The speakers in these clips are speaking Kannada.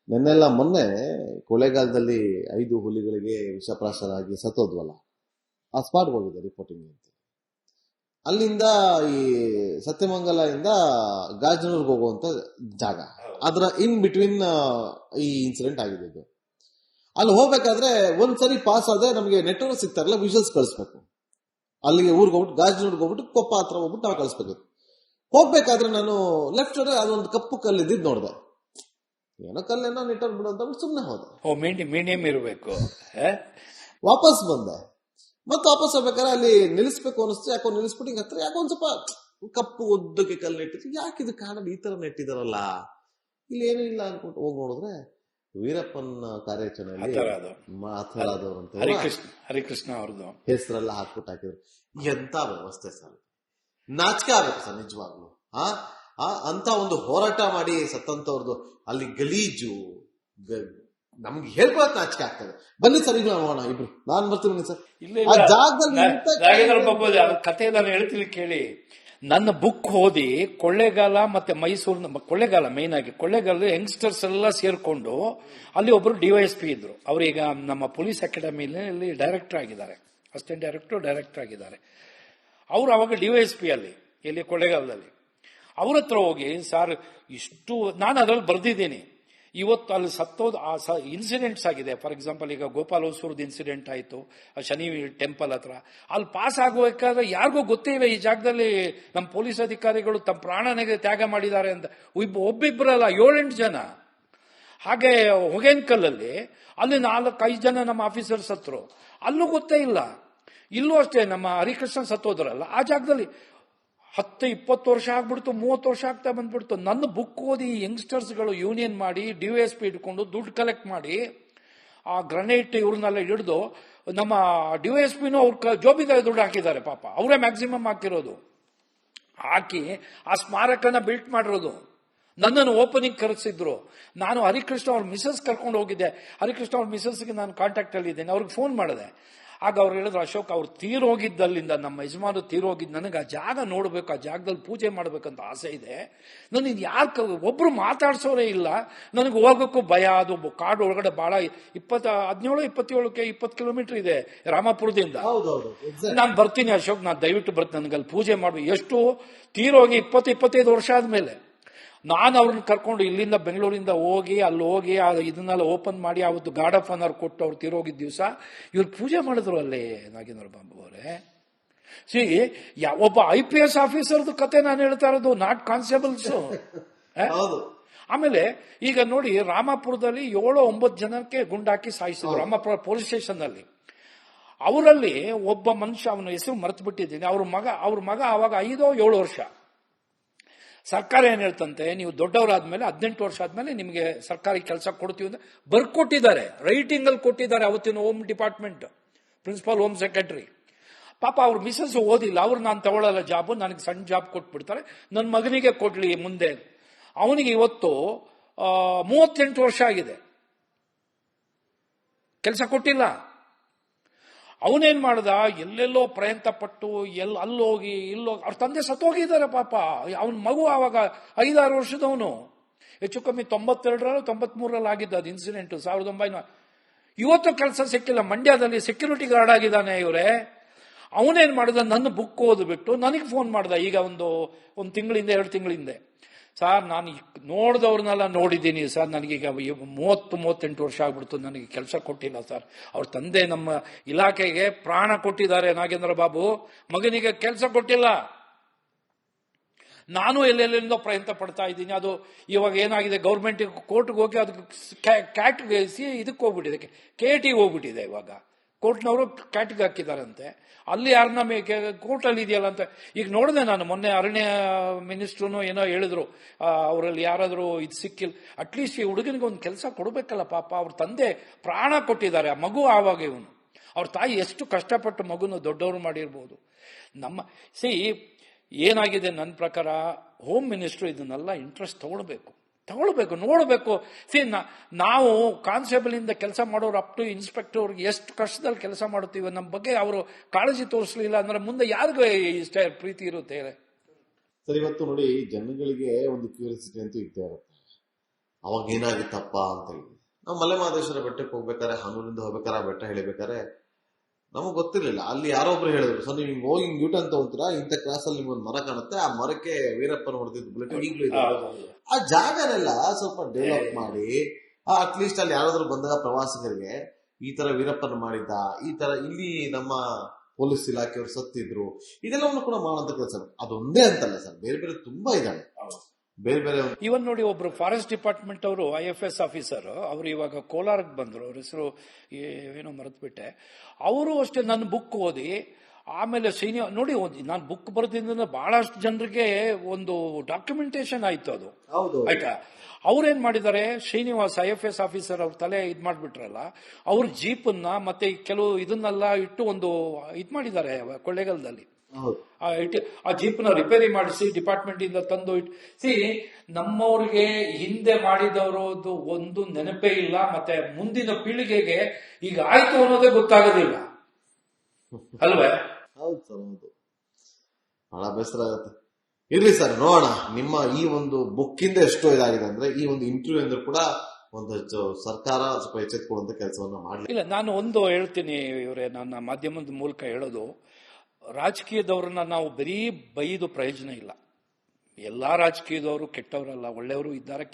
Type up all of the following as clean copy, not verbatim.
ನೆನ್ನೆಲ್ಲ ಮೊನ್ನೆ ಕೊಳ್ಳೇಗಾಲದಲ್ಲಿ 5 ಹುಲಿಗಳಿಗೆ ವಿಷಪ್ರಾಶರಾಗಿ ಸತ್ತೋದ್ವಲ್ಲ, ಆ ಸ್ಪಾಟ್ಗೆ ಹೋಗಿದೆ ರಿಪೋರ್ಟಿಂಗ್ ಅಂತ. ಅಲ್ಲಿಂದ ಈ ಸತ್ಯಮಂಗಲ ಇಂದ ಗಾಜನೂರ್ಗೆ ಹೋಗುವಂತ ಜಾಗ, ಅದರ ಇನ್ ಬಿಟ್ವೀನ್ ಈ ಇನ್ಸಿಡೆಂಟ್ ಆಗಿದೆ ಇದು. ಅಲ್ಲಿ ಹೋಗ್ಬೇಕಾದ್ರೆ ಒಂದ್ಸರಿ ಪಾಸ್ ಆದ್ರೆ ನಮಗೆ ನೆಟ್ವರ್ಕ್ ಸಿಗ್ತಾರಲ್ಲ, ವಿಷಲ್ಸ್ ಕಳಿಸ್ಬೇಕು. ಅಲ್ಲಿಗೆ ಊರಿಗೆ ಹೋಗ್ಬಿಟ್ಟು ಗಾಜನೂರ್ಗೆ ಹೋಗ್ಬಿಟ್ಟು ಕೊಪ್ಪ ಹತ್ರ ಹೋಗ್ಬಿಟ್ಟು ನಾವು ಕಳಿಸ್ಬೇಕು. ಹೋಗ್ಬೇಕಾದ್ರೆ ನಾನು ಲೆಫ್ಟ್ ಸೈಡ್ ಅದೊಂದು ಕಪ್ಪು ಕಲ್ಲಿದ್ದು ನೋಡಿದೆ. ಏನೋ ಕಲ್ಲೇನೋ ನೆಟ್ವರ್ಕ್ ಬಿಡು ಅಂತ ಸುಮ್ಮನೆ ಹೋದೆ. ಮೀಡಿಯಂ ಇರಬೇಕು. ವಾಪಸ್ ಬಂದೆ. ಮತ್ತೆ ವಾಪಸ್ ಹೋಗ್ಬೇಕಾದ್ರೆ ಅಲ್ಲಿ ನಿಲ್ಲಿಸ್ಬೇಕು ಅನಿಸ್ತು. ಯಾಕೋ ನಿಲ್ಲಿಸ್ಬಿಟ್ಟು ಹಿಂಗ ಹತ್ರ ಯಾಕೋ ಒಂದ್ ಸ್ವಲ್ಪ ಕಪ್ಪು ಉದ್ದಕ್ಕೆ ಕಲ್ಲು ನೆಟ್ಟಿದ್ರು. ಯಾಕಿದು ಕಾಡಲ್ಲಿ ಈ ತರ ನೆಟ್ಟಿದಾರಲ್ಲ, ಇಲ್ಲಿ ಏನೂ ಇಲ್ಲ ಅನ್ಕೊಂಡು ಹೋಗಿ ನೋಡಿದ್ರೆ ವೀರಪ್ಪನ ಕಾರ್ಯಾಚರಣೆಯಲ್ಲಿ ಮಾತಾಡೋದವ್ರು ಅಂತ ಹರಿಕೃಷ್ಣ ಅವ್ರದ್ದು ಹೆಸರೆಲ್ಲ ಹಾಕ್ಬಿಟ್ಟು ಹಾಕಿದ್ರು. ಎಂತ ವ್ಯವಸ್ಥೆ ಸರ್, ನಾಚಿಕೆ ಆಗ್ಬೇಕು ಸರ್ ನಿಜವಾಗ್ಲು. ಅಂತ ಒಂದು ಹೋರಾಟ ಮಾಡಿ ಸತ್ತಂತವ್ರದ್ದು ಅಲ್ಲಿ ಗಲೀಜು ನಮ್ಗೆ ಹೇಳ್ಕೊಳಕ್ ನಾಚಿಕೆ ಆಗ್ತದೆ. ಬನ್ನಿ ಸರ್, ಈಗ ಹೋಗೋಣ ಇಬ್ರು, ನಾನ್ ಬರ್ತೀನಿ ಸರ್. ಆ ಜಾಗದಲ್ಲಿ ಕಥೆ ನಾನು ಹೇಳ್ತೀನಿ ಕೇಳಿ. ನನ್ನ ಬುಕ್ ಓದಿ ಕೊಳ್ಳೇಗಾಲ ಮತ್ತೆ ಮೈಸೂರಿನ, ಕೊಳ್ಳೇಗಾಲ ಮೈನ್ ಆಗಿ ಕೊಳ್ಳೇಗಾಲದ ಯಂಗ್ಸ್ಟರ್ಸ್ ಎಲ್ಲ ಸೇರ್ಕೊಂಡು ಅಲ್ಲಿ ಒಬ್ರು DYSP ಇದ್ರು. ಅವರೀಗ ನಮ್ಮ ಪೊಲೀಸ್ ಅಕಾಡೆಮಿಯಲ್ಲಿ ಡೈರೆಕ್ಟರ್ ಆಗಿದ್ದಾರೆ, ಅಸಿಸ್ಟೆಂಟ್ ಡೈರೆಕ್ಟರ್ ಆಗಿದ್ದಾರೆ. ಅವರು ಅವಾಗ DYSP ಅಲ್ಲಿ ಇಲ್ಲಿ ಕೊಳ್ಳೇಗಾಲದಲ್ಲಿ. ಅವ್ರ ಹತ್ರ ಹೋಗಿ ಸರ್ ಇಷ್ಟು ನಾನು ಅದರಲ್ಲಿ ಬರ್ದಿದ್ದೀನಿ, ಇವತ್ತು ಅಲ್ಲಿ ಸತ್ತೋದು ಇನ್ಸಿಡೆಂಟ್ಸ್ ಆಗಿದೆ. ಫಾರ್ ಎಕ್ಸಾಂಪಲ್ ಈಗ ಗೋಪಾಲ್ ಹೊಸೂರ್ದು ಇನ್ಸಿಡೆಂಟ್ ಆಯಿತು ಶನಿ ಟೆಂಪಲ್ ಹತ್ರ. ಅಲ್ಲಿ ಪಾಸ್ ಆಗಬೇಕಾದ್ರೆ ಯಾರಿಗೂ ಗೊತ್ತೇ ಇಲ್ಲ ಈ ಜಾಗದಲ್ಲಿ ನಮ್ಮ ಪೊಲೀಸ್ ಅಧಿಕಾರಿಗಳು ತಮ್ಮ ಪ್ರಾಣನಿಗೆ ತ್ಯಾಗ ಮಾಡಿದ್ದಾರೆ ಅಂತ. ಒಬ್ಬಿಬ್ಬರಲ್ಲ 7-8 ಜನ. ಹಾಗೆ ಹೊಗೇನ್ಕಲ್ಲಲ್ಲಿ ಅಲ್ಲಿ 4-5 ಜನ ನಮ್ಮ ಆಫೀಸರ್ಸ್ ಹತ್ರ, ಅಲ್ಲೂ ಗೊತ್ತೇ ಇಲ್ಲ. ಇಲ್ಲೂ ಅಷ್ಟೇ ನಮ್ಮ ಹರಿಕೃಷ್ಣ ಸತ್ತೋದ್ರಲ್ಲ ಆ ಜಾಗದಲ್ಲಿ 10-20 ವರ್ಷ ಆಗ್ಬಿಡ್ತು, 30 ವರ್ಷ ಆಗ್ತಾ ಬಂದ್ಬಿಡ್ತು. ನನ್ನ ಬುಕ್ ಓದಿ ಯಂಗ್ಸ್ಟರ್ಸ್ಗಳು ಯೂನಿಯನ್ ಮಾಡಿ DYSP ಇಟ್ಕೊಂಡು ದುಡ್ಡು ಕಲೆಕ್ಟ್ ಮಾಡಿ ಆ ಗ್ರನೇಟ್ ಇವ್ರನ್ನೆಲ್ಲ ಹಿಡಿದು ನಮ್ಮ DYSPನೂ ಅವ್ರ ಜೋಬಿಗೆ ದುಡ್ಡು ಹಾಕಿದ್ದಾರೆ. ಪಾಪ ಅವರೇ ಮ್ಯಾಕ್ಸಿಮಮ್ ಹಾಕಿರೋದು. ಹಾಕಿ ಆ ಸ್ಮಾರಕನ ಬಿಲ್ಟ್ ಮಾಡಿರೋದು. ನನ್ನನ್ನು ಓಪನಿಂಗ್ ಕರೆಸಿದ್ರು. ನಾನು ಹರಿಕೃಷ್ಣ ಅವ್ರ ಮಿಸಸ್ ಕರ್ಕೊಂಡು ಹೋಗಿದ್ದೆ. ಹರಿಕೃಷ್ಣ ಅವ್ರ ಮಿಸಸ್ಗೆ ನಾನು ಕಾಂಟ್ಯಾಕ್ಟ್ ಅಲ್ಲಿ ಇದ್ದೇನೆ. ಅವ್ರಿಗೆ ಫೋನ್ ಮಾಡಿದೆ. ಆಗ ಅವ್ರು ಹೇಳಿದ್ರು, ಅಶೋಕ್ ಅವ್ರು ತೀರೋಗಿದ್ದಲ್ಲಿಂದ, ನಮ್ಮ ಯಜಮಾನು ತೀರೋಗಿದ್ದು, ನನಗೆ ಆ ಜಾಗ ನೋಡ್ಬೇಕು, ಆ ಜಾಗದಲ್ಲಿ ಪೂಜೆ ಮಾಡ್ಬೇಕಂತ ಆಸೆ ಇದೆ. ನನಗೆ ಒಬ್ರು ಮಾತಾಡ್ಸೋರೇ ಇಲ್ಲ, ನನಗೆ ಹೋಗೋಕ್ಕೂ ಭಯ. ಅದು ಕಾಡು ಒಳಗಡೆ ಬಹಳ 20 ಕಿಲೋಮೀಟರ್ ಇದೆ ರಾಮಾಪುರದಿಂದ. ನಾನು ಬರ್ತೀನಿ ಅಶೋಕ್, ನಾನು ದಯವಿಟ್ಟು ಬರ್ತೀನಿ, ನನಗಲ್ಲಿ ಪೂಜೆ ಮಾಡ್ಬೇಕು. ಎಷ್ಟು ತೀರೋಗಿ 20-25 ವರ್ಷ ಆದ್ಮೇಲೆ ನಾನು ಅವ್ರನ್ನ ಕರ್ಕೊಂಡು ಇಲ್ಲಿಂದ ಬೆಂಗಳೂರಿಂದ ಹೋಗಿ ಅಲ್ಲಿ ಹೋಗಿ ಇದನ್ನೆಲ್ಲ ಓಪನ್ ಮಾಡಿ ಅವತ್ತು ಗಾರ್ಡ್ ಆಫ್ ಆನರ್ ಕೊಟ್ಟು ಅವ್ರು ತೀರೋಗಿದ್ದ ದಿವಸ ಇವ್ರು ಪೂಜೆ ಮಾಡಿದ್ರು ಅಲ್ಲೇ ನಾಗೇಂದ್ರ ಬಾಬು ಅವರೇ. ಒಬ್ಬ IPS ಆಫೀಸರ್ದು ಕತೆ ನಾನು ಹೇಳ್ತಾ ಇರೋದು, ನಾಟ್ ಕಾನ್ಸ್ಟೇಬಲ್ಸ್. ಆಮೇಲೆ ಈಗ ನೋಡಿ, ರಾಮಾಪುರದಲ್ಲಿ 7-9 ಜನಕ್ಕೆ ಗುಂಡಾಕಿ ಸಾಯಿಸಿದ್ರು ರಾಮಾಪುರ ಪೊಲೀಸ್ ಸ್ಟೇಷನ್ ಅಲ್ಲಿ. ಅವರಲ್ಲಿ ಒಬ್ಬ ಮನುಷ್ಯ, ಅವನ ಹೆಸರು ಮರೆತು ಬಿಟ್ಟಿದ್ದೀನಿ, ಅವ್ರ ಮಗ ಅವಾಗ 5-7 ವರ್ಷ. ಸರ್ಕಾರ ಏನ್ ಹೇಳ್ತಂತೆ, ನೀವು ದೊಡ್ಡವರಾದ್ಮೇಲೆ 18 ವರ್ಷ ಆದ್ಮೇಲೆ ನಿಮಗೆ ಸರ್ಕಾರಿ ಕೆಲಸ ಕೊಡ್ತೀವಿ ಅಂತ ಬರ್ಕೊಟ್ಟಿದ್ದಾರೆ, ರೈಟಿಂಗ್ ಅಲ್ಲಿ ಕೊಟ್ಟಿದ್ದಾರೆ ಅವತ್ತಿನ home department principal home secretary. ಪಾಪ ಅವ್ರ ಮಿಸಸ್ ಓದಿಲ್ಲ, ಅವ್ರು ನಾನು ತಗೊಳ್ಳಲ್ಲ ಜಾಬ್, ನನಗೆ ಸಣ್ಣ ಜಾಬ್ ಕೊಟ್ಬಿಡ್ತಾರೆ, ನನ್ನ ಮಗನಿಗೆ ಕೊಡ್ಲಿ ಮುಂದೆ. ಅವನಿಗೆ ಇವತ್ತು 38 ವರ್ಷ ಆಗಿದೆ, ಕೆಲಸ ಕೊಟ್ಟಿಲ್ಲ. ಅವನೇನ್ ಮಾಡ್ದ, ಎಲ್ಲೆಲ್ಲೋ ಪ್ರಯತ್ನ ಪಟ್ಟು ಅಲ್ಲೋಗಿ ಇಲ್ಲೋಗಿ ಅವ್ರ ತಂದೆ ಸತ್ತೋಗಿದ್ದಾರೆ ಪಾಪ. ಅವನ ಮಗು ಆವಾಗ 5-6 ವರ್ಷದವನು, ಹೆಚ್ಚು ಕಮ್ಮಿ 92-93 ಆಗಿದ್ದ ಅದು ಇನ್ಸಿಡೆಂಟ್. 1900 ಇವತ್ತು ಕೆಲಸ ಸಿಕ್ಕಿಲ್ಲ. ಮಂಡ್ಯದಲ್ಲಿ ಸೆಕ್ಯೂರಿಟಿ ಗಾರ್ಡ್ ಆಗಿದ್ದಾನೆ ಇವರೇ. ಅವನೇನ್ ಮಾಡಿದ, ನನ್ನ ಬುಕ್ ಓದ್ಬಿಟ್ಟು ನನಗೆ ಫೋನ್ ಮಾಡ್ದ. ಈಗ ಒಂದು ತಿಂಗಳಿಂದ 2 ತಿಂಗಳಿಂದ, ಸರ್ ನಾನು ನೋಡಿದವ್ರನ್ನೆಲ್ಲ ನೋಡಿದ್ದೀನಿ ಸರ್, ನನಗೀಗ 30-38 ವರ್ಷ ಆಗ್ಬಿಡ್ತು, ನನಗೆ ಕೆಲಸ ಕೊಟ್ಟಿಲ್ಲ ಸರ್. ಅವ್ರ ತಂದೆ ನಮ್ಮ ಇಲಾಖೆಗೆ ಪ್ರಾಣ ಕೊಟ್ಟಿದ್ದಾರೆ ನಾಗೇಂದ್ರ ಬಾಬು, ಮಗನಿಗೆ ಕೆಲಸ ಕೊಟ್ಟಿಲ್ಲ. ನಾನು ಎಲ್ಲೆಲ್ಲಿಂದ ಪ್ರಯತ್ನ ಪಡ್ತಾ ಇದ್ದೀನಿ. ಅದು ಇವಾಗ ಏನಾಗಿದೆ, ಗೌರ್ಮೆಂಟ್ ಕೋರ್ಟ್ಗೆ ಹೋಗಿ ಅದಕ್ಕೆ ಇದಕ್ಕೆ ಹೋಗ್ಬಿಟ್ಟಿದೆ, KT ಹೋಗ್ಬಿಟ್ಟಿದೆ. ಇವಾಗ ಕೋರ್ಟ್ನವರು ಕ್ಯಾಟ್ಗೆ ಹಾಕಿದಾರಂತೆ. ಅಲ್ಲಿ ಯಾರನ್ನ ಕೋರ್ಟಲ್ಲಿ ಇದೆಯಲ್ಲ ಅಂತ ಈಗ ನೋಡಿದೆ ನಾನು. ಮೊನ್ನೆ ಅರಣ್ಯ ಮಿನಿಸ್ಟ್ರು ಏನೋ ಹೇಳಿದ್ರು, ಅವರಲ್ಲಿ ಯಾರಾದರೂ ಇದು ಸಿಕ್ಕಿಲ್ಲ. ಅಟ್ಲೀಸ್ಟ್ ಈ ಹುಡುಗನಿಗೆ ಒಂದು ಕೆಲಸ ಕೊಡಬೇಕಲ್ಲ ಪಾಪ. ಅವ್ರ ತಂದೆ ಪ್ರಾಣ ಕೊಟ್ಟಿದ್ದಾರೆ, ಆ ಮಗು ಆವಾಗ ಇವನು. ಅವ್ರ ತಾಯಿ ಎಷ್ಟು ಕಷ್ಟಪಟ್ಟು ಮಗುನ ದೊಡ್ಡವರು ಮಾಡಿರ್ಬೋದು. ಏನಾಗಿದೆ ನನ್ನ ಪ್ರಕಾರ, ಹೋಮ್ ಮಿನಿಸ್ಟ್ರು ಇದನ್ನೆಲ್ಲ ಇಂಟ್ರೆಸ್ಟ್ ತಗೊಳ್ಬೇಕು, ನೋಡಬೇಕು. ನಾವು ಕಾನ್ಸ್ಟೇಬಲ್ ಇಂದ ಕೆಲಸ ಮಾಡೋರು ಅಪ್ ಟು ಇನ್ಸ್ಪೆಕ್ಟರ್ ಎಷ್ಟು ಕಷ್ಟದಲ್ಲಿ ಕೆಲಸ ಮಾಡುತ್ತೀವಿ, ನಮ್ಮ ಬಗ್ಗೆ ಅವರು ಕಾಳಜಿ ತೋರಿಸಲಿಲ್ಲ ಅಂದ್ರೆ ಮುಂದೆ ಯಾರಿಗೂ ಇಷ್ಟ ಪ್ರೀತಿ ಇರುತ್ತೆ. ಸರ್, ಇವತ್ತು ನೋಡಿ, ಜನಗಳಿಗೆ ಒಂದು ಕ್ಯೂರಿಯಾಸಿಟಿ ಅಂತೂ ಇದ್ದೇ ಇರುತ್ತೆ. ಅವಾಗ ಏನಾಗಿತ್ತಪ್ಪ ಅಂತ ಹೇಳಿ. ನಾವು ಮಲೆಮಹದೇಶ್ವರ ಬೆಟ್ಟಕ್ಕೆ ಹೋಗ್ಬೇಕಾದ್ರೆ, ಹನೂರಿಂದ ಹೋಗ್ಬೇಕಾರೆ, ಆ ಬೆಟ್ಟ ಹೇಳಿಬೇಕಾದ್ರೆ ನಮಗ್ ಗೊತ್ತಿರ್ಲಿಲ್ಲ. ಅಲ್ಲಿ ಯಾರೊಬ್ರು ಹೇಳಿದ್ರು, ಸರ್ ನೀವು ಹಿಂಗ್ ಹೋಗಿ ನ್ಯೂಟನ್ ತಗೊಂತೀರಾ, ಇಂಥ ಕ್ಲಾಸ್ ಅಲ್ಲಿ ನಿಮ್ಗೊಂದು ಮರ ಕಾಣುತ್ತೆ, ಆ ಮರಕ್ಕೆ ವೀರಪ್ಪನ ಹೊಡೆದಿದ್ದು ಬುಲೆಟ್ ಈಗಲೂ ಇದೆ. ಆ ಜಾಗನೆಲ್ಲ ಸ್ವಲ್ಪ ಡೆವಲಪ್ ಮಾಡಿ, ಅಟ್ಲೀಸ್ಟ್ ಅಲ್ಲಿ ಯಾರಾದ್ರೂ ಬಂದಾಗ ಪ್ರವಾಸಿಗರಿಗೆ ಈ ತರ ವೀರಪ್ಪನ ಮಾಡಿದ್ದ, ಈ ತರ ಇಲ್ಲಿ ನಮ್ಮ ಪೊಲೀಸ್ ಇಲಾಖೆಯವರು ಸತ್ತಿದ್ರು, ಇದೆಲ್ಲವನ್ನು ಕೂಡ ಮಾಡುವಂತ ಕೆಲಸ. ಅದೊಂದೇ ಅಂತಲ್ಲ ಸರ್, ಬೇರೆ ಬೇರೆ ತುಂಬಾ ಇದಾವೆ. ಬೇರೆ ಬೇರೆ ಇವನ್ ನೋಡಿ, ಒಬ್ರು ಫಾರೆಸ್ಟ್ ಡಿಪಾರ್ಟ್ಮೆಂಟ್ ಅವರು IFS ಆಫೀಸರ್, ಅವರು ಇವಾಗ ಕೋಲಾರಕ್ಕೆ ಬಂದ್ರು, ಅವ್ರ ಹೆಸರು ಏನೋ ಮರೆತ್ಬಿಟ್ಟೆ. ಅವರು ಅಷ್ಟೇ ನನ್ನ ಬುಕ್ ಓದಿ ಆಮೇಲೆ ನೋಡಿ, ನಾನು ಬುಕ್ ಬರೆದಿಂದ ಬಹಳಷ್ಟು ಜನರಿಗೆ ಒಂದು ಡಾಕ್ಯುಮೆಂಟೇಶನ್ ಆಯ್ತು ಅದು. ಆಯ್ತಾ, ಅವ್ರೇನ್ ಮಾಡಿದ್ದಾರೆ, ಶ್ರೀನಿವಾಸ್ IFS ಆಫೀಸರ್ ಅವ್ರ ತಲೆ ಇದ್ ಮಾಡ್ಬಿಟ್ರಲ್ಲ, ಅವ್ರ ಜೀಪನ್ನ ಮತ್ತೆ ಕೆಲವು ಇದನ್ನೆಲ್ಲ ಇಟ್ಟು ಒಂದು ಇದ್ ಮಾಡಿದ್ದಾರೆ ಕೊಳ್ಳೇಗಾಲದಲ್ಲಿ. ಆ ಜೀಪ್ನ ರಿಪೇರಿ ಮಾಡಿಸಿ ಡಿಪಾರ್ಟ್ಮೆಂಟ್ ಇಂದ ತಂದು ನಮ್ಮವ್ರಿಗೆ ಹಿಂದೆ ಮಾಡಿದವರದು ಒಂದು ನೆನಪೇ ಇಲ್ಲ, ಮತ್ತೆ ಮುಂದಿನ ಪೀಳಿಗೆಗೆ ಈಗ ಆಯ್ತು ಅನ್ನೋದೇ ಗೊತ್ತಾಗೋದಿಲ್ಲ ಅಲ್ವೇ? ಹೌದು ಸರ್, ಹೌದು. ಬಹಳ ಬೇಸರ ಆಗುತ್ತೆ. ಇರ್ಲಿ ಸರ್, ನೋಡೋಣ. ನಿಮ್ಮ ಈ ಒಂದು ಬುಕ್ಕಿಂದ ಎಷ್ಟೋ ಇದಾಗಿದೆ ಅಂದ್ರೆ, ಈ ಒಂದು ಇಂಟರ್ವ್ಯೂ ಅಂದ್ರೆ ಕೂಡ ಒಂದು ಸರ್ಕಾರ ಸ್ವಲ್ಪ ಎಚ್ಚೆತ್ತುಕೊಳ್ಳುವಂತ ಕೆಲಸವನ್ನ ಮಾಡಲಿ. ಇಲ್ಲ, ನಾನು ಒಂದು ಹೇಳ್ತೀನಿ ಇವರೇ, ನನ್ನ ಮಾಧ್ಯಮದ ಮೂಲಕ ಹೇಳೋದು, ರಾಜಕೀಯದವ್ರನ್ನ ನಾವು ಬರೀ ಬೈದು ಪ್ರಯೋಜನ ಇಲ್ಲ. ಎಲ್ಲಾ ರಾಜಕೀಯದವರು ಕೆಟ್ಟವರಲ್ಲ, ಒಳ್ಳೆಯವರು ಇದ್ದಾರೆ.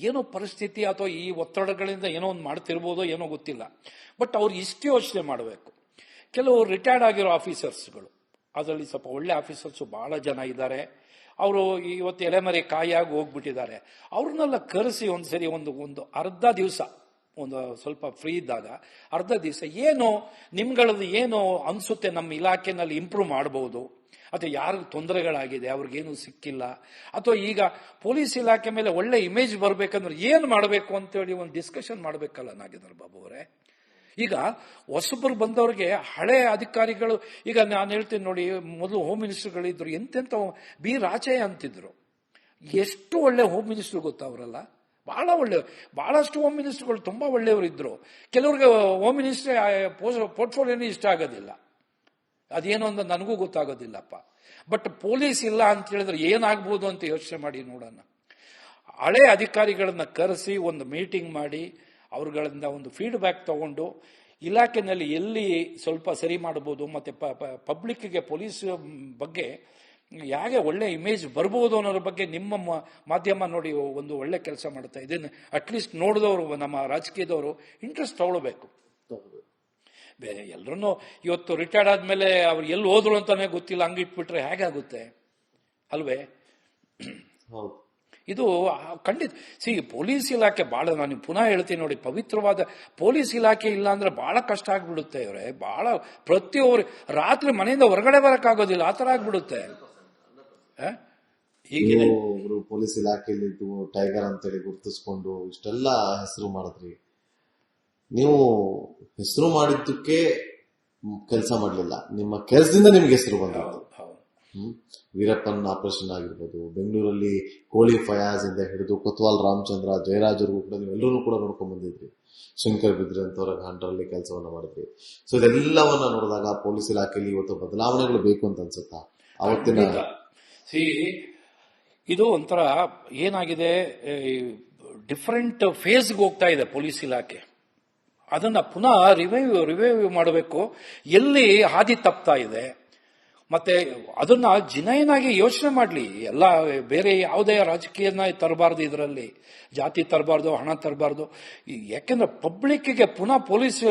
ಏನೋ ಪರಿಸ್ಥಿತಿ ಅಥವಾ ಈ ಒತ್ತಡಗಳಿಂದ ಏನೋ ಒಂದು ಮಾಡ್ತಿರ್ಬೋದೋ ಏನೋ ಗೊತ್ತಿಲ್ಲ. ಬಟ್ ಅವ್ರು ಇಷ್ಟು ಯೋಚನೆ ಮಾಡಬೇಕು. ಕೆಲವು ರಿಟೈರ್ಡ್ ಆಗಿರೋ ಆಫೀಸರ್ಸ್ಗಳು, ಅದರಲ್ಲಿ ಸ್ವಲ್ಪ ಒಳ್ಳೆ ಆಫೀಸರ್ಸ್ ಬಹಳ ಜನ ಇದ್ದಾರೆ. ಅವರು ಇವತ್ತು ಎಲೆಮರೆ ಕಾಯಾಗಿ ಹೋಗ್ಬಿಟ್ಟಿದ್ದಾರೆ. ಅವ್ರನ್ನೆಲ್ಲ ಕರೆಸಿ ಒಂದ್ಸರಿ ಒಂದು ಅರ್ಧ ದಿವಸ, ಒಂದು ಸ್ವಲ್ಪ ಫ್ರೀ ಇದ್ದಾಗ ಅರ್ಧ ದಿವಸ ಏನು ನಿಮ್ಗಳದ್ದು ಏನು ಅನ್ಸುತ್ತೆ, ನಮ್ಮ ಇಲಾಖೆನಲ್ಲಿ ಇಂಪ್ರೂವ್ ಮಾಡಬಹುದು, ಅಥವಾ ಯಾರಿಗೂ ತೊಂದರೆಗಳಾಗಿದೆ, ಅವ್ರಿಗೇನು ಸಿಕ್ಕಿಲ್ಲ, ಅಥವಾ ಈಗ ಪೊಲೀಸ್ ಇಲಾಖೆ ಮೇಲೆ ಒಳ್ಳೆ ಇಮೇಜ್ ಬರ್ಬೇಕಂದ್ರೆ ಏನು ಮಾಡಬೇಕು ಅಂತೇಳಿ ಒಂದು ಡಿಸ್ಕಷನ್ ಮಾಡಬೇಕಲ್ಲ ನಾಗೇಂದ್ರ ಬಾಬು ಅವರೇ. ಈಗ ಹೊಸಬರು ಬಂದವ್ರಿಗೆ ಹಳೆ ಅಧಿಕಾರಿಗಳು, ಈಗ ನಾನು ಹೇಳ್ತೀನಿ ನೋಡಿ, ಮೊದಲು ಹೋಮ್ ಮಿನಿಸ್ಟರ್ಗಳಿದ್ರು, ಎಂತೆಂತ ಬಿ ರಾಚಯ್ಯ ಅಂತಿದ್ರು. ಎಷ್ಟು ಒಳ್ಳೆ ಹೋಮ್ ಮಿನಿಸ್ಟರ್ ಗೊತ್ತಾ ಅವರೆಲ್ಲ, ಬಹಳ ಒಳ್ಳೆ, ಬಹಳಷ್ಟು ಹೋಮ್ ಮಿನಿಸ್ಟರ್ಗಳು ತುಂಬಾ ಒಳ್ಳೆಯವರು ಇದ್ರು. ಕೆಲವ್ರಿಗೆ ಹೋಮ್ ಮಿನಿಸ್ಟರ್ ಪೋರ್ಟ್ಫೋಲಿಯೋನೇ ಇಷ್ಟ ಆಗೋದಿಲ್ಲ, ಅದೇನೋ ಅಂತ ನನಗೂ ಗೊತ್ತಾಗೋದಿಲ್ಲಪ್ಪ. ಬಟ್ ಪೊಲೀಸ್ ಇಲ್ಲ ಅಂತ ಹೇಳಿದ್ರೆ ಏನಾಗ್ಬೋದು ಅಂತ ಯೋಚನೆ ಮಾಡಿ ನೋಡೋಣ. ಹಳೆ ಅಧಿಕಾರಿಗಳನ್ನ ಕರೆಸಿ ಒಂದು ಮೀಟಿಂಗ್ ಮಾಡಿ ಅವ್ರಗಳಿಂದ ಒಂದು ಫೀಡ್ಬ್ಯಾಕ್ ತಗೊಂಡು ಇಲಾಖೆನಲ್ಲಿ ಎಲ್ಲಿ ಸ್ವಲ್ಪ ಸರಿ ಮಾಡಬಹುದು, ಮತ್ತೆ ಪಬ್ಲಿಕ್ಗೆ ಪೊಲೀಸ್ ಬಗ್ಗೆ ಹೇಗೆ ಒಳ್ಳೆ ಇಮೇಜ್ ಬರ್ಬೋದು ಅನ್ನೋದ್ರ ಬಗ್ಗೆ ನಿಮ್ಮ ಮಾಧ್ಯಮ ನೋಡಿ ಒಂದು ಒಳ್ಳೆ ಕೆಲಸ ಮಾಡ್ತಾ ಇದನ್ನು ಅಟ್ಲೀಸ್ಟ್ ನೋಡಿದವರು, ನಮ್ಮ ರಾಜಕೀಯದವರು ಇಂಟ್ರೆಸ್ಟ್ ತಗೊಳ್ಬೇಕು. ಬೇರೆ ಎಲ್ಲರನ್ನೂ ಇವತ್ತು ರಿಟೈರ್ಡ್ ಆದ್ಮೇಲೆ ಅವ್ರು ಎಲ್ಲಿ ಹೋದ್ರು ಅಂತಾನೆ ಗೊತ್ತಿಲ್ಲ, ಹಂಗಿಟ್ಬಿಟ್ರೆ ಹೇಗಾಗುತ್ತೆ ಅಲ್ವೇ? ಇದು ಖಂಡಿತ. ಪೊಲೀಸ್ ಇಲಾಖೆ ಬಹಳ, ನಾನು ಪುನಃ ಹೇಳ್ತೀನಿ ನೋಡಿ, ಪವಿತ್ರವಾದ ಪೊಲೀಸ್ ಇಲಾಖೆ ಇಲ್ಲ ಅಂದ್ರೆ ಬಹಳ ಕಷ್ಟ ಆಗ್ಬಿಡುತ್ತೆ ಇವರೇ. ಬಹಳ ಪ್ರತಿಯೊಬ್ಬರು ರಾತ್ರಿ ಮನೆಯಿಂದ ಹೊರಗಡೆ ಬರಕ್ಕಾಗೋದಿಲ್ಲ, ಆ ತರ ಆಗ್ಬಿಡುತ್ತೆ. ಒಬ್ರು ಪೊಲೀಸ್ ಇಲಾಖೆಯಲ್ಲಿ ಟೈಗರ್ ಅಂತೇಳಿ ಗುರುತಿಸ್ಕೊಂಡು ಇಷ್ಟೆಲ್ಲ ಹೆಸರು ಮಾಡಿದ್ರಿ. ನೀವು ಹೆಸರು ಮಾಡಿದ್ದಕ್ಕೆ ಕೆಲಸ ಮಾಡಲಿಲ್ಲ, ನಿಮ್ಮ ಕೆಲಸದಿಂದ ನಿಮ್ಗೆ ಹೆಸರು ಬಂದಿತ್ತು. ವೀರಪ್ಪನ್ ಆಪರೇಷನ್ ಆಗಿರ್ಬೋದು, ಬೆಂಗಳೂರಲ್ಲಿ ಕೋಳಿ ಫಯಾಜ್ ಇಂದ ಹಿಡಿದು ಕೊತ್ವಾಲ್ ರಾಮಚಂದ್ರ, ಜಯರಾಜರ್ಗೂ ಕೂಡ ನೀವೆಲ್ಲರೂ ಕೂಡ ನೋಡ್ಕೊಂಡ್ ಬಂದಿದ್ರಿ. ಶಂಕರ್ ಬಿದ್ರಿ ಅಂತವ್ರ ಹಂಡ್ರಲ್ಲಿ ಕೆಲಸವನ್ನ ಮಾಡಿದ್ರಿ. ಸೊ ಇದೆಲ್ಲವನ್ನ ನೋಡಿದಾಗ ಪೊಲೀಸ್ ಇಲಾಖೆಯಲ್ಲಿ ಇವತ್ತು ಬದಲಾವಣೆಗಳು ಬೇಕು ಅಂತ ಅನ್ಸುತ್ತಾ? ಅವತ್ತಿನ ಇದು ಒಂಥರ ಏನಾಗಿದೆ, ಡಿಫರೆಂಟ್ ಫೇಸ್ಗೆ ಹೋಗ್ತಾ ಇದೆ ಪೊಲೀಸ್ ಇಲಾಖೆ. ಅದನ್ನ ಪುನಃ ರಿವೈವ್ ಮಾಡಬೇಕು, ಎಲ್ಲಿ ಹಾದಿ ತಪ್ತಾ ಇದೆ. ಮತ್ತೆ ಅದನ್ನ ಜಿನೈನಾಗಿ ಯೋಚನೆ ಮಾಡಲಿ. ಎಲ್ಲ ಬೇರೆ ಯಾವುದೇ ರಾಜಕೀಯನ ತರಬಾರ್ದು, ಇದರಲ್ಲಿ ಜಾತಿ ತರಬಾರ್ದು, ಹಣ ತರಬಾರ್ದು. ಯಾಕೆಂದ್ರೆ ಪಬ್ಲಿಕ್ಗೆ ಪುನಃ ಪೊಲೀಸ್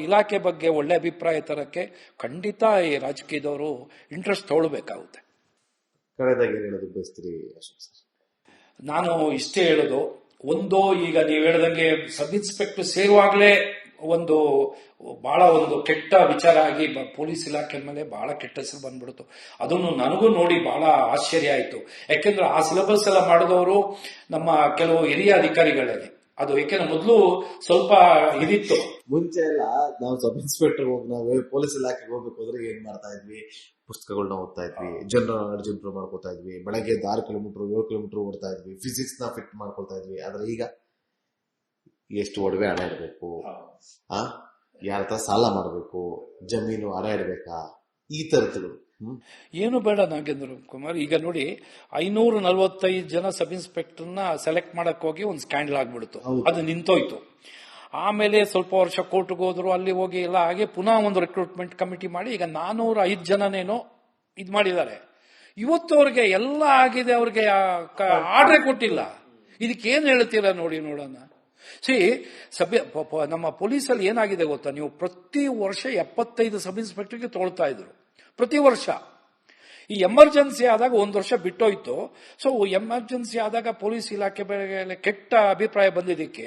ಇಲಾಖೆ ಬಗ್ಗೆ ಒಳ್ಳೆ ಅಭಿಪ್ರಾಯ ತರಕ್ಕೆ ಖಂಡಿತ ಈ ರಾಜಕೀಯದವರು ಇಂಟ್ರೆಸ್ಟ್ ತಗೊಳ್ಬೇಕಾಗುತ್ತೆ. ಕಳೆದಾಗಿ ಹೇಳೋದು ಬಯಸ್ತೀರಿ ಅಶೋಕ್ ಸರ್? ನಾನು ಇಷ್ಟೇ ಹೇಳೋದು, ಒಂದು, ಈಗ ನೀವು ಹೇಳ್ದಂಗೆ ಸಬ್ ಇನ್ಸ್ಪೆಕ್ಟರ್ ಸೇರುವಾಗಲೇ ಒಂದು ಬಹಳ ಒಂದು ಕೆಟ್ಟ ವಿಚಾರ ಆಗಿ ಪೊಲೀಸ್ ಇಲಾಖೆ ಮೇಲೆ ಬಹಳ ಕೆಟ್ಟ ಹೆಸರು ಬಂದ್ಬಿಡ್ತು. ಅದನ್ನು ನನಗೂ ನೋಡಿ ಬಹಳ ಆಶ್ಚರ್ಯ ಆಯ್ತು. ಯಾಕೆಂದ್ರೆ ಆ ಸಿಲೆಬಸ್ ಎಲ್ಲ ಮಾಡಿದವರು ನಮ್ಮ ಕೆಲವು ಹಿರಿಯ ಅಧಿಕಾರಿಗಳಲ್ಲಿ. ಅದು ಯಾಕೆಂದ್ರೆ ಮೊದಲು ಸ್ವಲ್ಪ ಇದಿತ್ತು. ಮುಂಚೆ ಎಲ್ಲ ನಾವು ಸಬ್ ಇನ್ಸ್ಪೆಕ್ಟರ್ ಹೋಗಿ ನಾವು ಪೊಲೀಸ್ ಇಲಾಖೆಗೆ ಹೋಗ್ಬೇಕು ಅಂದ್ರೆ ಏನ್ ಮಾಡ್ತಾ ಇದ್ವಿ, ಪುಸ್ತಕಗಳನ್ನ ಓದ್ತಾ ಇದ್ವಿ, ಜನರಲ್ ನಾಲೆಡ್ಜ್ ಇಂಪ್ರೂವ್ ಮಾಡ್ಕೊತಾ ಇದ್ವಿ, ಬೆಳಗ್ಗೆ 6 ಕಿಲೋಮೀಟರ್ 7 ಕಿಲೋಮೀಟರ್ ಓಡ್ತಾ ಇದ್ವಿ, ಫಿಸಿಕ್ಸ್ ನ ಫಿಟ್ ಮಾಡ್ಕೊಳ್ತಾ ಇದ್ವಿ. ಆದ್ರೆ ಈಗ ಎಷ್ಟು ಒಡವೆ ಹಣ ಇಡಬೇಕು, ಯಾರ ಹತ್ರ ಸಾಲ ಮಾಡಬೇಕು, ಜಮೀನು ಅಡ ಇಡಬೇಕಾ, ಈ ತರದ್ದು ಏನು ಬೇಡ ನಾಗೇಂದ್ರ ಕುಮಾರ್. ಈಗ ನೋಡಿ 545 ಜನ ಸಬ್ ಇನ್ಸ್ಪೆಕ್ಟರ್ನ ಸೆಲೆಕ್ಟ್ ಮಾಡಕ್ ಹೋಗಿ ಒಂದು ಸ್ಕ್ಯಾಂಡಲ್ ಆಗ್ಬಿಡ್ತು, ಅದು ನಿಂತೋಯ್ತು. ಆಮೇಲೆ ಸ್ವಲ್ಪ ವರ್ಷ ಕೋರ್ಟ್ಗೆ ಹೋದ್ರು, ಅಲ್ಲಿ ಹೋಗಿ ಎಲ್ಲ ಹಾಗೆ ಪುನಃ ಒಂದು ರಿಕ್ರೂಟ್ಮೆಂಟ್ ಕಮಿಟಿ ಮಾಡಿ ಈಗ 405 ಜನನೇನೋ ಇದ್ ಮಾಡಿದ್ದಾರೆ. ಇವತ್ತು ಅವ್ರಿಗೆ ಎಲ್ಲ ಆಗಿದೆ, ಅವ್ರಿಗೆ ಆರ್ಡರ್ ಕೊಟ್ಟಿಲ್ಲ. ಇದಕ್ಕೇನ್ ಹೇಳ್ತೀರಾ ನೋಡಿ ನೋಡೋಣ. ನಮ್ಮ ಪೊಲೀಸಲ್ಲಿ ಏನಾಗಿದೆ ಗೊತ್ತಾ, ನೀವು ಪ್ರತಿ ವರ್ಷ 75 ಸಬ್ ಇನ್ಸ್ಪೆಕ್ಟರ್ಗೆ ತಗೊಳ್ತಾ ಇದ್ರು ಪ್ರತಿ ವರ್ಷ. ಈ ಎಮರ್ಜೆನ್ಸಿ ಆದಾಗ ಒಂದು ವರ್ಷ ಬಿಟ್ಟೋಯ್ತು. ಸೊ ಎಮರ್ಜೆನ್ಸಿ ಆದಾಗ ಪೊಲೀಸ್ ಇಲಾಖೆ ಮೇಲೆ ಕೆಟ್ಟ ಅಭಿಪ್ರಾಯ ಬಂದಿದ್ದಕ್ಕೆ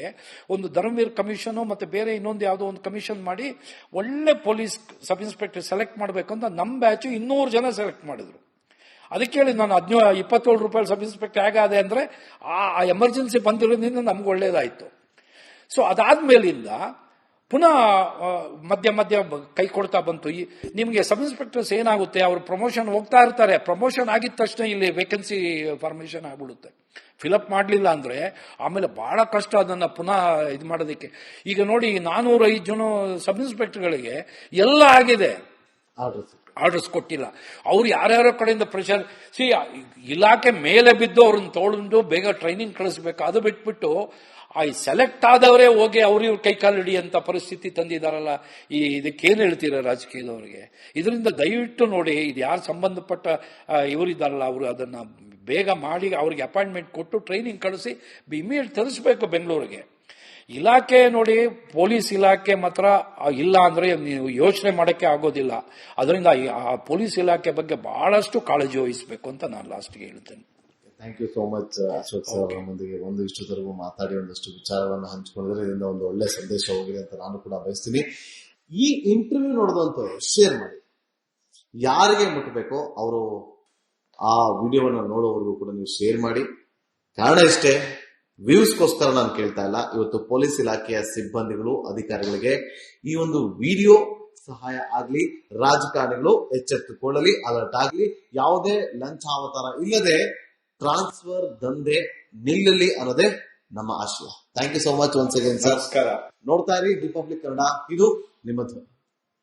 ಒಂದು ಧರ್ಮವೀರ್ ಕಮಿಷನ್ ಮತ್ತೆ ಬೇರೆ ಇನ್ನೊಂದು ಯಾವುದೋ ಒಂದು ಕಮಿಷನ್ ಮಾಡಿ ಒಳ್ಳೆ ಪೊಲೀಸ್ ಸಬ್ ಇನ್ಸ್ಪೆಕ್ಟರ್ ಸೆಲೆಕ್ಟ್ ಮಾಡಬೇಕು ಅಂತ ನಮ್ಮ ಬ್ಯಾಚ್ 200 ಜನ ಸೆಲೆಕ್ಟ್ ಮಾಡಿದ್ರು. ಅದಕ್ಕೆ ಹೇಳಿ ನಾನು 27 ರೂಪಾಯಿ ಸಬ್ ಇನ್ಸ್ಪೆಕ್ಟರ್ ಹೇಗಾದೆ ಅಂದ್ರೆ ಆ ಎಮರ್ಜೆನ್ಸಿ ಬಂದಿರೋದ್ರಿಂದ ನಮ್ಗೆ ಒಳ್ಳೇದಾಯ್ತು. ಸೊ ಅದಾದ್ಮೇಲಿಂದ ಪುನಃ ಮಧ್ಯ ಕೈ ಕೊಡ್ತಾ ಬಂತು. ನಿಮಗೆ ಸಬ್ ಇನ್ಸ್ಪೆಕ್ಟರ್ಸ್ ಏನಾಗುತ್ತೆ, ಅವರು ಪ್ರಮೋಷನ್ ಹೋಗ್ತಾ ಇರ್ತಾರೆ. ಪ್ರಮೋಷನ್ ಆಗಿದ ತಕ್ಷಣ ಇಲ್ಲಿ ವೇಕೆನ್ಸಿ ಫಾರ್ಮೇಶನ್ ಆಗ್ಬಿಡುತ್ತೆ. ಫಿಲಪ್ ಮಾಡಲಿಲ್ಲ ಅಂದ್ರೆ ಆಮೇಲೆ ಬಹಳ ಕಷ್ಟ ಅದನ್ನ ಪುನಃ ಇದು ಮಾಡೋದಕ್ಕೆ. ಈಗ ನೋಡಿ 405 ಜನ ಸಬ್ ಇನ್ಸ್ಪೆಕ್ಟರ್ಗಳಿಗೆ ಎಲ್ಲ ಆಗಿದೆ, ಆರ್ಡರ್ಸ್ ಕೊಟ್ಟಿಲ್ಲ. ಅವ್ರು ಯಾರ್ಯಾರೋ ಕಡೆಯಿಂದ ಪ್ರೆಷರ್ ಇಲಾಖೆ ಮೇಲೆ ಬಿದ್ದು ಅವ್ರನ್ನ ತೊಗೊಂಡು ಬೇಗ ಟ್ರೈನಿಂಗ್ ಕಳಿಸ್ಬೇಕು. ಅದು ಬಿಟ್ಬಿಟ್ಟು ಸೆಲೆಕ್ಟ್ ಆದವರೇ ಹೋಗಿ ಅವ್ರ ಕೈಕಾಲು ಹಿಡಿಯಂತ ಪರಿಸ್ಥಿತಿ ತಂದಿದಾರಲ್ಲ. ಇದಕ್ಕೇನು ಹೇಳ್ತೀರ ರಾಜಕೀಯದವರಿಗೆ? ಇದರಿಂದ ದಯವಿಟ್ಟು ನೋಡಿ, ಇದು ಯಾರು ಸಂಬಂಧಪಟ್ಟ ಇವರಿದ್ದಾರಲ್ಲ ಅವರು ಅದನ್ನ ಬೇಗ ಮಾಡಿ ಅವ್ರಿಗೆ ಅಪಾಯಿಂಟ್ಮೆಂಟ್ ಕೊಟ್ಟು ಟ್ರೈನಿಂಗ್ ಕಳಿಸಿ ಇಮಿಡಿಯೇಟ್ ತರಿಸ್ಬೇಕು ಬೆಂಗಳೂರಿಗೆ. ಇಲಾಖೆ ನೋಡಿ, ಪೊಲೀಸ್ ಇಲಾಖೆ ಮಾತ್ರ ಇಲ್ಲ ಅಂದ್ರೆ ನೀವು ಯೋಚನೆ ಮಾಡಕ್ಕೆ ಆಗೋದಿಲ್ಲ. ಅದರಿಂದ ಆ ಪೊಲೀಸ್ ಇಲಾಖೆ ಬಗ್ಗೆ ಬಹಳಷ್ಟು ಕಾಳಜಿ ವಹಿಸಬೇಕು ಅಂತ ನಾನು ಲಾಸ್ಟ್ಗೆ ಹೇಳ್ತೇನೆ. Thank you so much Ashok sir. ನಮ್ಮೊಂದಿಗೆ ಇಷ್ಟುವರೆಗೂ ಮಾತಾಡಿ ಒಂದಷ್ಟು ವಿಚಾರವನ್ನು ಹಂಚಿಕೊಂಡಿದ್ರೆ ಇದರಿಂದ ಒಂದು ಒಳ್ಳೆ ಸಂದೇಶ ಹೋಗಿದೆ ಅಂತ ನಾನು ಕೂಡ ಬಯಸ್ತೀನಿ. ಈ ಇಂಟರ್ವ್ಯೂ ನೋಡಿದಂತವ್ರು ಶೇರ್ ಮಾಡಿ, ಯಾರಿಗೆ ಮುಟ್ಟಬೇಕೋ ಅವರು ಆ ವಿಡಿಯೋವನ್ನು ನೋಡೋವರೆಗೂ ಕೂಡ ನೀವು ಶೇರ್ ಮಾಡಿ. ಕಾರಣ ಇಷ್ಟೇ, ವ್ಯೂಸ್ಗೋಸ್ಕರ ನಾನು ಕೇಳ್ತಾ ಇಲ್ಲ. ಇವತ್ತು ಪೊಲೀಸ್ ಇಲಾಖೆಯ ಸಿಬ್ಬಂದಿಗಳು, ಅಧಿಕಾರಿಗಳಿಗೆ ಈ ಒಂದು ವಿಡಿಯೋ ಸಹಾಯ ಆಗ್ಲಿ, ರಾಜಕಾರಣಿಗಳು ಎಚ್ಚೆತ್ತುಕೊಳ್ಳಲಿ, ಅಲರ್ಟ್ ಆಗ್ಲಿ, ಯಾವುದೇ ಲಂಚಾವತಾರ ಇಲ್ಲದೆ ಟ್ರಾನ್ಸ್ಫರ್ ದಂಧೆ ನಿಲ್ಲಲಿ ಅನ್ನೋದೇ ನಮ್ಮ ಆಶಯ. Thank you so much once again sir. ನೋಡ್ತಾ ಇರಿ ರಿಪಬ್ಲಿಕ್ ಕನ್ನಡ, ಇದು ನಿಮ್ಮ ಧ್ವನಿ.